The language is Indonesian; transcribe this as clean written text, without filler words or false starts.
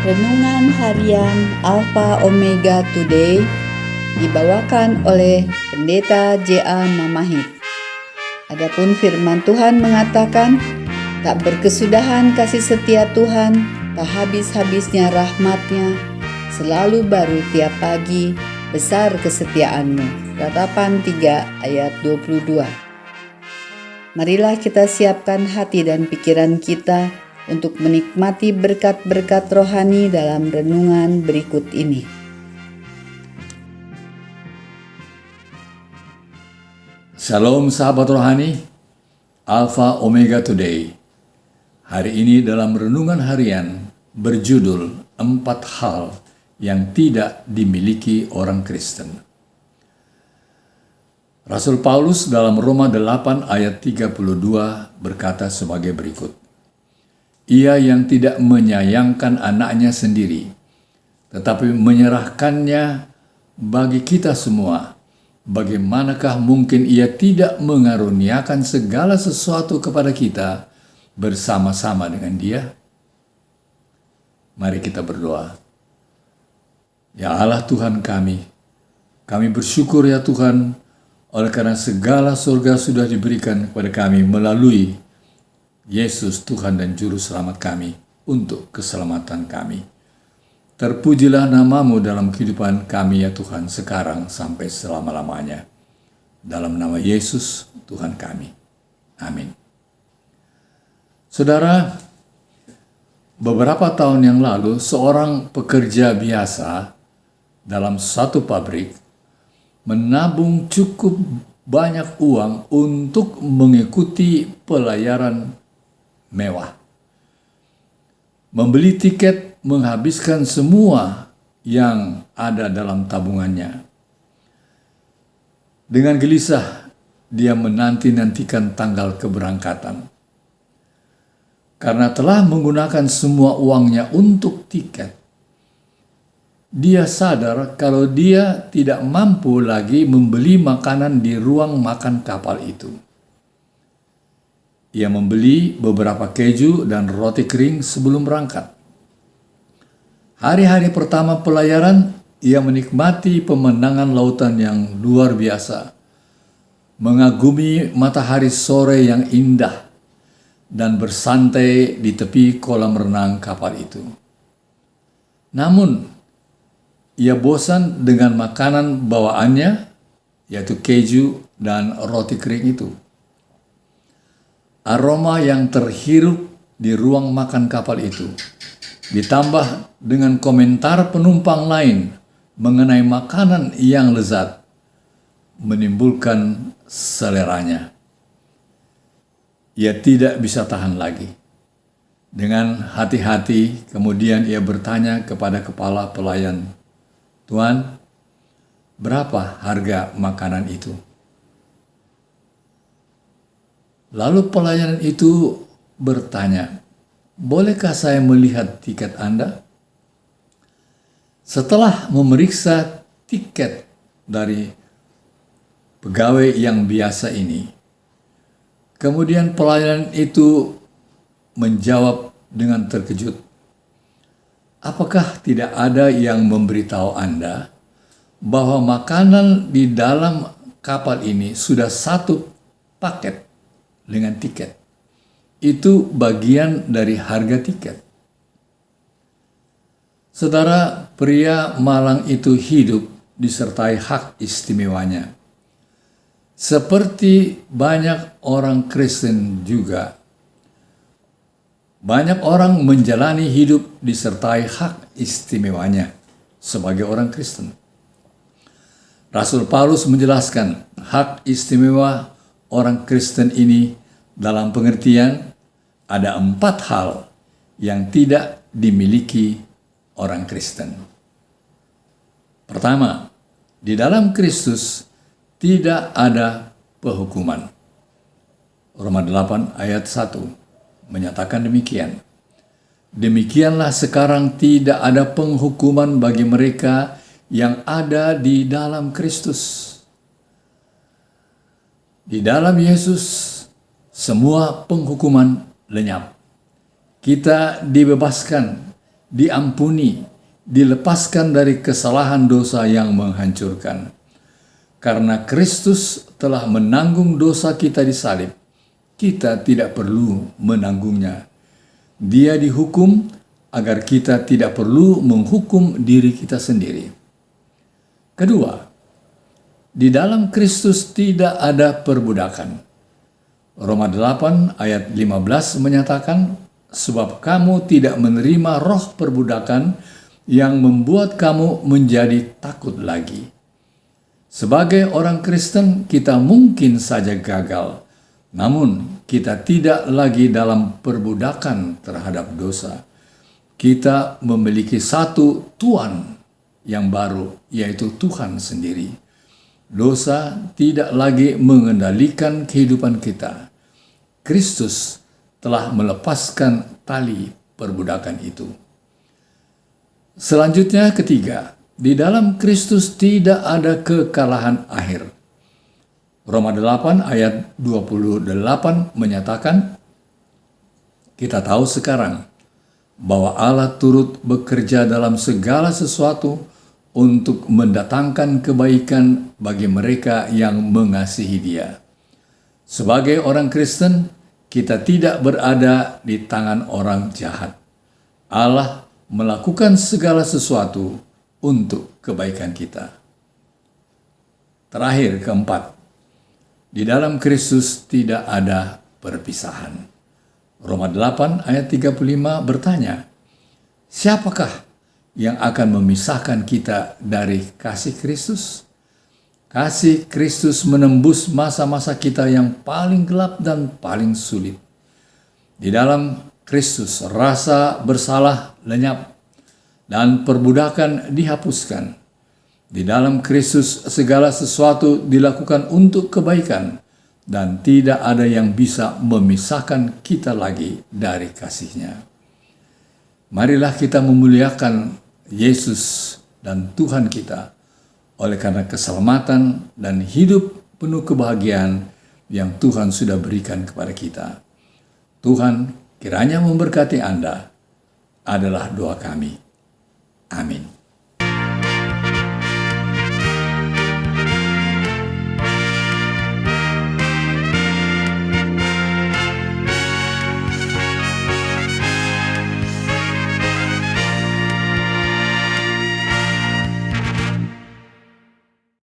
Renungan Harian Alpha Omega Today dibawakan oleh Pendeta J.A. Mamahit. Adapun firman Tuhan mengatakan, tak berkesudahan kasih setia Tuhan, tak habis-habisnya rahmat-Nya, selalu baru tiap pagi, besar kesetiaan-Mu. Ratapan 3 ayat 22. Marilah kita siapkan hati dan pikiran kita untuk menikmati berkat-berkat rohani dalam renungan berikut ini. Shalom sahabat rohani, Alpha Omega Today. Hari ini dalam renungan harian berjudul 4 hal yang tidak dimiliki orang Kristen. Rasul Paulus dalam Roma 8 ayat 32 berkata sebagai berikut. Ia yang tidak menyayangkan anaknya sendiri, tetapi menyerahkannya bagi kita semua, bagaimanakah mungkin ia tidak mengaruniakan segala sesuatu kepada kita bersama-sama dengan Dia? Mari kita berdoa. Ya Allah Tuhan kami bersyukur ya Tuhan, oleh karena segala surga sudah diberikan kepada kami melalui Yesus Tuhan dan Juru Selamat kami untuk keselamatan kami. Terpujilah nama-Mu dalam kehidupan kami ya Tuhan sekarang sampai selama-lamanya. Dalam nama Yesus Tuhan kami. Amin. Saudara, beberapa tahun yang lalu seorang pekerja biasa dalam satu pabrik menabung cukup banyak uang untuk mengikuti pelayaran mewah. Membeli tiket menghabiskan semua yang ada dalam tabungannya. Dengan gelisah, dia menanti-nantikan tanggal keberangkatan. Karena telah menggunakan semua uangnya untuk tiket, dia sadar kalau dia tidak mampu lagi membeli makanan di ruang makan kapal itu. Ia membeli beberapa keju dan roti kering sebelum berangkat. Hari-hari pertama pelayaran, ia menikmati pemandangan lautan yang luar biasa, mengagumi matahari sore yang indah, dan bersantai di tepi kolam renang kapal itu. Namun, ia bosan dengan makanan bawaannya, yaitu keju dan roti kering itu. Aroma yang terhirup di ruang makan kapal itu, ditambah dengan komentar penumpang lain mengenai makanan yang lezat, menimbulkan seleranya. Ia tidak bisa tahan lagi. Dengan hati-hati, kemudian ia bertanya kepada kepala pelayan, "Tuan, berapa harga makanan itu?" Lalu pelayan itu bertanya, "Bolehkah saya melihat tiket Anda?" Setelah memeriksa tiket dari pegawai yang biasa ini, kemudian pelayan itu menjawab dengan terkejut, "Apakah tidak ada yang memberitahu Anda bahwa makanan di dalam kapal ini sudah satu paket dengan tiket? Itu bagian dari harga tiket." Saudara, pria malang itu hidup disertai hak istimewanya. Seperti banyak orang Kristen juga, banyak orang menjalani hidup disertai hak istimewanya sebagai orang Kristen. Rasul Paulus menjelaskan hak istimewa orang Kristen ini dalam pengertian ada 4 hal yang tidak dimiliki orang Kristen. Pertama, di dalam Kristus tidak ada penghukuman. Roma 8 ayat 1 menyatakan demikian. Demikianlah sekarang tidak ada penghukuman bagi mereka yang ada di dalam Kristus. Di dalam Yesus, semua penghukuman lenyap. Kita dibebaskan diampuni, dilepaskan dari kesalahan dosa yang menghancurkan. Karena Kristus telah menanggung dosa kita di salib, kita tidak perlu menanggungnya. Dia dihukum agar kita tidak perlu menghukum diri kita sendiri. Kedua, di dalam Kristus tidak ada perbudakan. Roma 8 ayat 15 menyatakan, sebab kamu tidak menerima roh perbudakan yang membuat kamu menjadi takut lagi. Sebagai orang Kristen, kita mungkin saja gagal, namun kita tidak lagi dalam perbudakan terhadap dosa. Kita memiliki satu Tuhan yang baru, yaitu Tuhan sendiri. Dosa tidak lagi mengendalikan kehidupan kita. Kristus telah melepaskan tali perbudakan itu. Selanjutnya, ketiga, di dalam Kristus tidak ada kekalahan akhir. Roma 8 ayat 28 menyatakan, kita tahu sekarang bahwa Allah turut bekerja dalam segala sesuatu untuk mendatangkan kebaikan bagi mereka yang mengasihi Dia. Sebagai orang Kristen, kita tidak berada di tangan orang jahat. Allah melakukan segala sesuatu untuk kebaikan kita. Terakhir, keempat, di dalam Kristus tidak ada perpisahan. Roma 8 ayat 35 bertanya, siapakah yang akan memisahkan kita dari kasih Kristus? Kasih Kristus menembus masa-masa kita yang paling gelap dan paling sulit. Di dalam Kristus, rasa bersalah lenyap dan perbudakan dihapuskan. Di dalam Kristus, segala sesuatu dilakukan untuk kebaikan dan tidak ada yang bisa memisahkan kita lagi dari kasih-Nya. Marilah kita memuliakan Yesus dan Tuhan kita oleh karena keselamatan dan hidup penuh kebahagiaan yang Tuhan sudah berikan kepada kita. Tuhan kiranya memberkati Anda adalah doa kami. Amin.